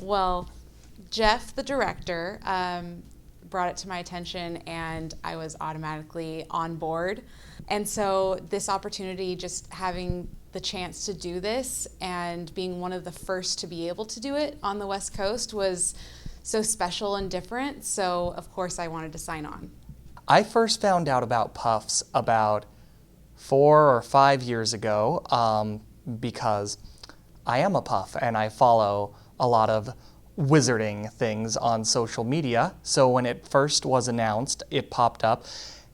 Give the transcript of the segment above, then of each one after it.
Well, Jeff, the director, brought it to my attention, and I was automatically on board. And so this opportunity, just having the chance to do this and being one of the first to be able to do it on the West Coast was so special and different. So of course I wanted to sign on. I first found out about PUFFS about 4 or 5 years ago because I am a puff and I follow a lot of wizarding things on social media. So when it first was announced, it popped up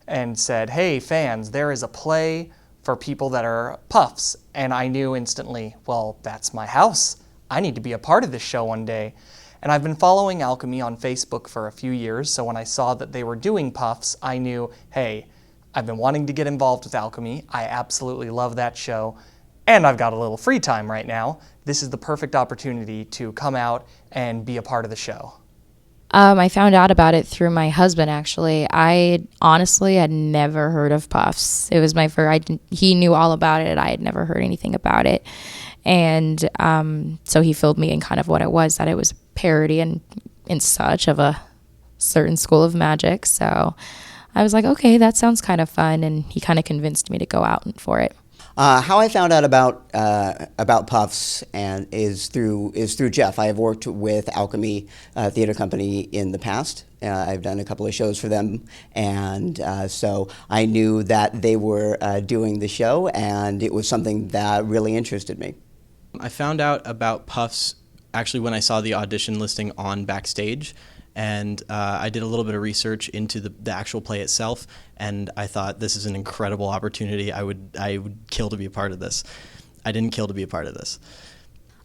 and said, hey fans, there is a play for people that are puffs. And I knew instantly, well, that's my house. I need to be a part of this show one day. And I've been following Alchemy on Facebook for a few years, so when I saw that they were doing PUFFS, I knew, hey, I've been wanting to get involved with Alchemy. I absolutely love that show. And I've got a little free time right now. This is the perfect opportunity to come out and be a part of the show. I found out about it through my husband, actually. I honestly had never heard of PUFFS. It was my first, he knew all about it. I had never heard anything about it. And so he filled me in kind of what it was, that it was a parody and such of a certain school of magic. So I was like, okay, that sounds kind of fun. And he kind of convinced me to go out for it. How I found out about PUFFS and is through Jeff. I have worked with Alchemy Theater Company in the past. I've done a couple of shows for them, and so I knew that they were doing the show, and it was something that really interested me. I found out about PUFFS actually when I saw the audition listing on Backstage. And I did a little bit of research into the actual play itself, and I thought this is an incredible opportunity. I would kill to be a part of this. I didn't kill to be a part of this.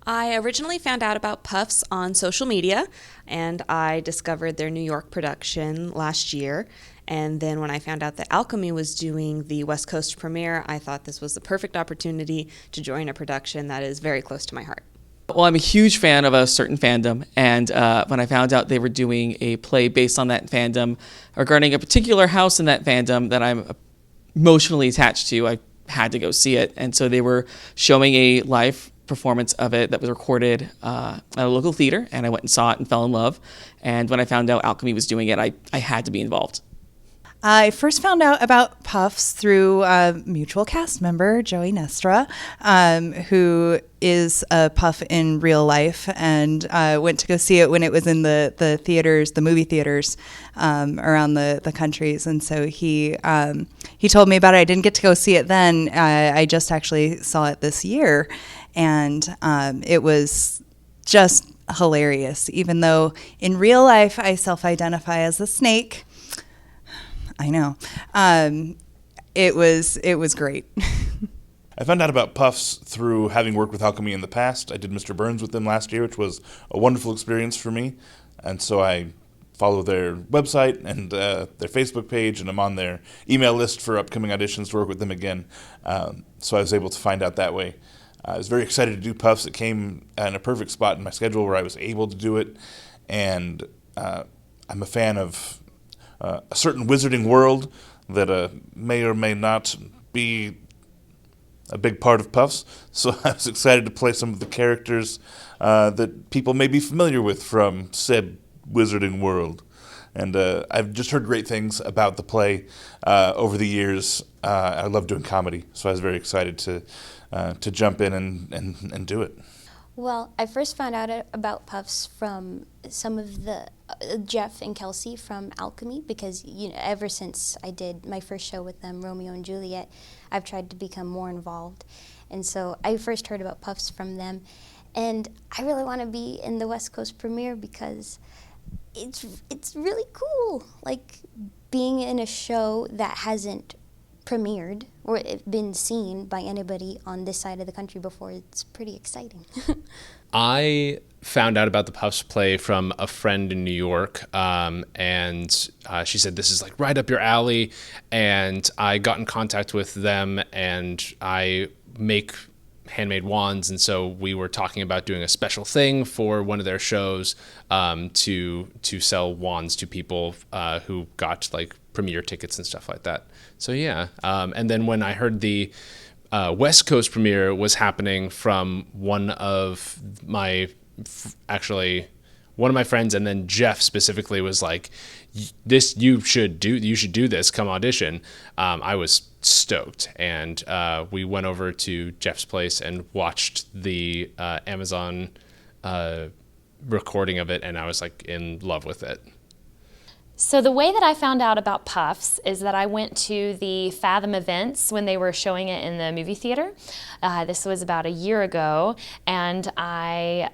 I originally found out about PUFFS on social media, and I discovered their New York production last year. And then when I found out that Alchemy was doing the West Coast premiere, I thought this was the perfect opportunity to join a production that is very close to my heart. Well, I'm a huge fan of a certain fandom, and when I found out they were doing a play based on that fandom regarding a particular house in that fandom that I'm emotionally attached to, I had to go see it. And so they were showing a live performance of it that was recorded at a local theater, and I went and saw it and fell in love. And when I found out Alchemy was doing it, I had to be involved. I first found out about PUFFS through a mutual cast member, Joey Nestra, who is a puff in real life, and went to go see it when it was in the theaters, the movie theaters around the countries. And so he told me about it. I didn't get to go see it then. I just actually saw it this year, and it was just hilarious. Even though in real life I self-identify as a snake. I know. It was great. I found out about PUFFS through having worked with Alchemy in the past. I did Mr. Burns with them last year, which was a wonderful experience for me. And so I follow their website and their Facebook page, and I'm on their email list for upcoming auditions to work with them again. So I was able to find out that way. I was very excited to do PUFFS. It came in a perfect spot in my schedule where I was able to do it. And I'm a fan of a certain wizarding world that may or may not be a big part of PUFFS. So I was excited to play some of the characters that people may be familiar with from said wizarding world. And I've just heard great things about the play over the years. I love doing comedy, so I was very excited to jump in and do it. Well, I first found out about PUFFS from some of the Jeff and Kelsey from Alchemy, because ever since I did my first show with them, Romeo and Juliet, I've tried to become more involved. And so I first heard about PUFFS from them, and I really want to be in the West Coast premiere because it's really cool, like being in a show that hasn't premiered or been seen by anybody on this side of the country before. It's pretty exciting. I found out about the PUFFS play from a friend in New York, and she said, this is like right up your alley, and I got in contact with them, and I make handmade wands, and so we were talking about doing a special thing for one of their shows to sell wands to people who got like premiere tickets and stuff like that. So yeah, and then when I heard the West Coast premiere was happening from one of my actually one of my friends, and then Jeff specifically was like, you should do this, come audition. I was stoked, and we went over to Jeff's place and watched the Amazon recording of it, and I was like in love with it. So the way that I found out about PUFFS is that I went to the Fathom events when they were showing it in the movie theater. This was about a year ago, and I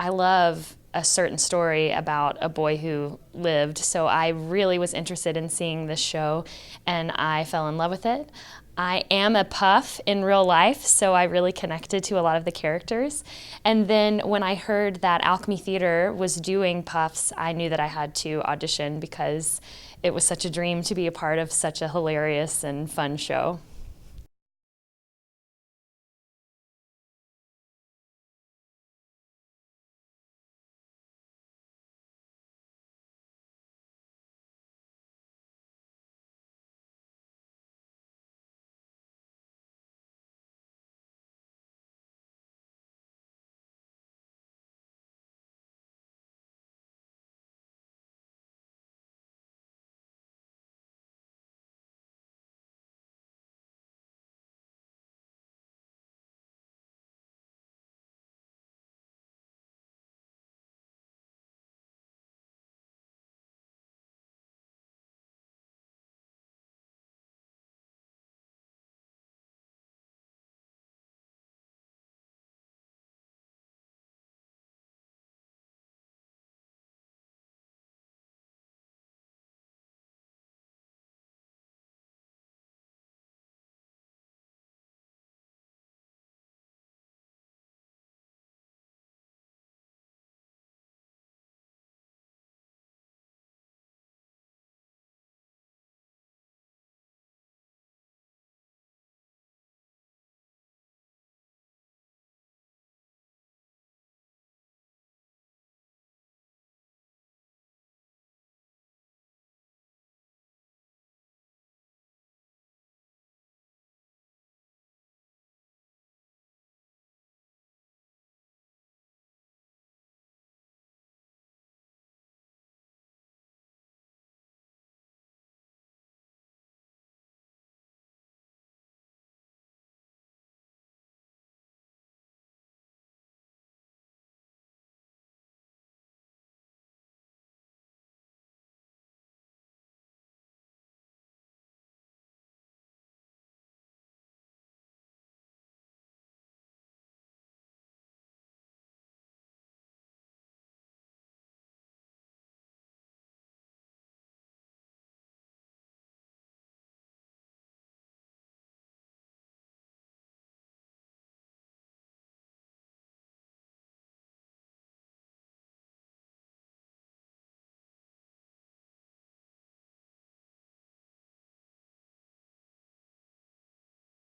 love a certain story about a boy who lived, so I really was interested in seeing this show, and I fell in love with it. I am a puff in real life, so I really connected to a lot of the characters. And then when I heard that Alchemy Theater was doing PUFFS, I knew that I had to audition because it was such a dream to be a part of such a hilarious and fun show.